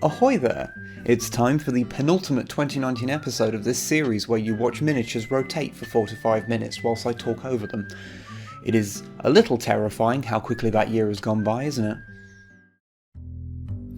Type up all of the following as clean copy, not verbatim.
Ahoy there! It's time for the penultimate 2019 episode of this series where you watch miniatures rotate for 4 to 5 minutes whilst I talk over them. It is a little terrifying how quickly that year has gone by, isn't it?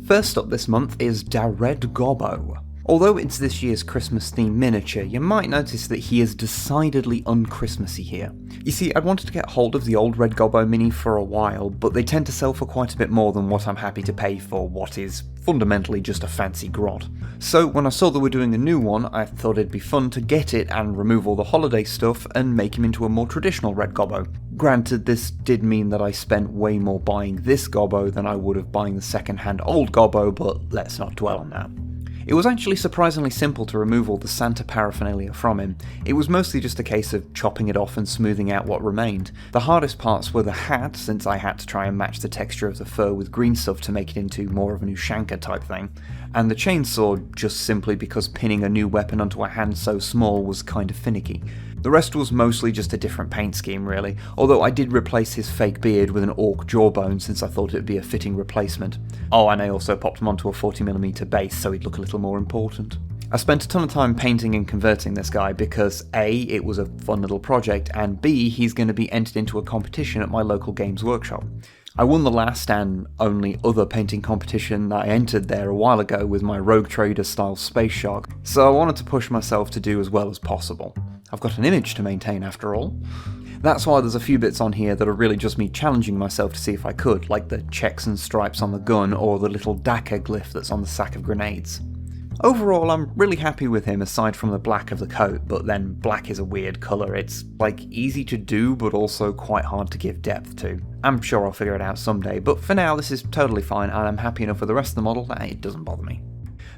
First up this month is Da Red Gobbo. Although it's this year's Christmas-themed miniature, you might notice that he is decidedly un-Christmassy here. You see, I'd wanted to get hold of the old Red Gobbo mini for a while, but they tend to sell for quite a bit more than what I'm happy to pay for what is fundamentally just a fancy grot. So when I saw they were doing a new one, I thought it'd be fun to get it and remove all the holiday stuff and make him into a more traditional Red Gobbo. Granted, this did mean that I spent way more buying this Gobbo than I would have buying the second-hand old Gobbo, but let's not dwell on that. It was actually surprisingly simple to remove all the Santa paraphernalia from him. It was mostly just a case of chopping it off and smoothing out what remained. The hardest parts were the hat, since I had to try and match the texture of the fur with green stuff to make it into more of an Ushanka type thing, and the chainsaw just simply because pinning a new weapon onto a hand so small was kind of finicky. The rest was mostly just a different paint scheme really, although I did replace his fake beard with an orc jawbone since I thought it would be a fitting replacement. Oh, and I also popped him onto a 40mm base so he'd look a little more important. I spent a ton of time painting and converting this guy because A, it was a fun little project, and B, he's going to be entered into a competition at my local games workshop. I won the last and only other painting competition that I entered there a while ago with my Rogue Trader style Space Shark, so I wanted to push myself to do as well as possible. I've got an image to maintain after all. That's why there's a few bits on here that are really just me challenging myself to see if I could, like the checks and stripes on the gun or the little Daka glyph that's on the sack of grenades. Overall, I'm really happy with him aside from the black of the coat, but then black is a weird colour. It's like easy to do but also quite hard to give depth to. I'm sure I'll figure it out someday, but for now this is totally fine and I'm happy enough with the rest of the model that it doesn't bother me.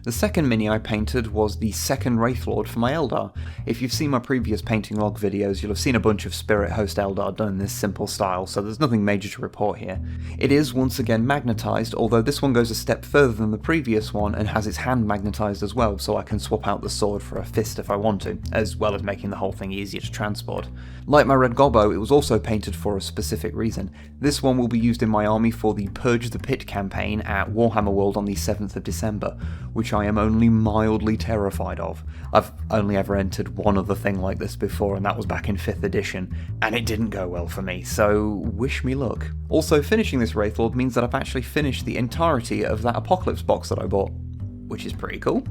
The second mini I painted was the second Wraithlord for my Eldar. If you've seen my previous painting log videos, you'll have seen a bunch of Spirit Host Eldar done in this simple style, so there's nothing major to report here. It is once again magnetised, although this one goes a step further than the previous one and has its hand magnetised as well, so I can swap out the sword for a fist if I want to, as well as making the whole thing easier to transport. Like my Red Gobbo, it was also painted for a specific reason. This one will be used in my army for the Purge the Pit campaign at Warhammer World on the 7th of December, which I am only mildly terrified of. I've only ever entered one other thing like this before, and that was back in 5th edition, and it didn't go well for me, so wish me luck. Also, finishing this Wraithlord means that I've actually finished the entirety of that Apocalypse box that I bought, which is pretty cool.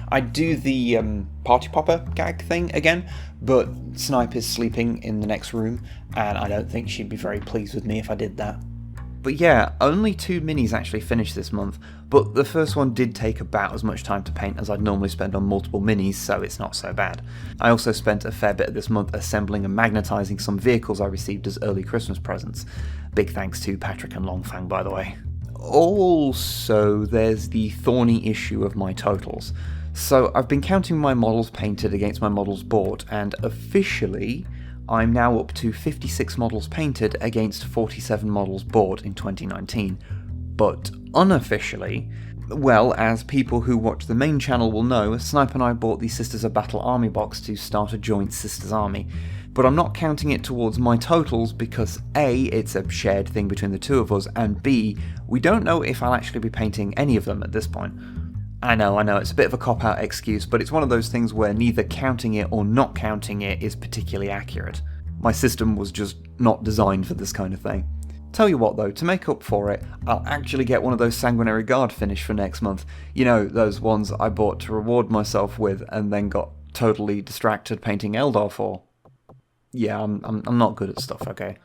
I'd do the party popper gag thing again, but Snipe is sleeping in the next room, and I don't think she'd be very pleased with me if I did that. But yeah, only 2 minis actually finished this month, but the first one did take about as much time to paint as I'd normally spend on multiple minis, so it's not so bad. I also spent a fair bit of this month assembling and magnetising some vehicles I received as early Christmas presents. Big thanks to Patrick and Longfang, by the way. Also, there's the thorny issue of my totals. So I've been counting my models painted against my models bought, and officially I'm now up to 56 models painted against 47 models bought in 2019. But unofficially, well, as people who watch the main channel will know, Snipe and I bought the Sisters of Battle army box to start a joint Sisters army. But I'm not counting it towards my totals because A, it's a shared thing between the two of us, and B, we don't know if I'll actually be painting any of them at this point. I know, it's a bit of a cop-out excuse, but it's one of those things where neither counting it or not counting it is particularly accurate. My system was just not designed for this kind of thing. Tell you what though, to make up for it, I'll actually get one of those Sanguinary Guard finish for next month. You know, those ones I bought to reward myself with and then got totally distracted painting Eldar for. Yeah, I'm not good at stuff, okay?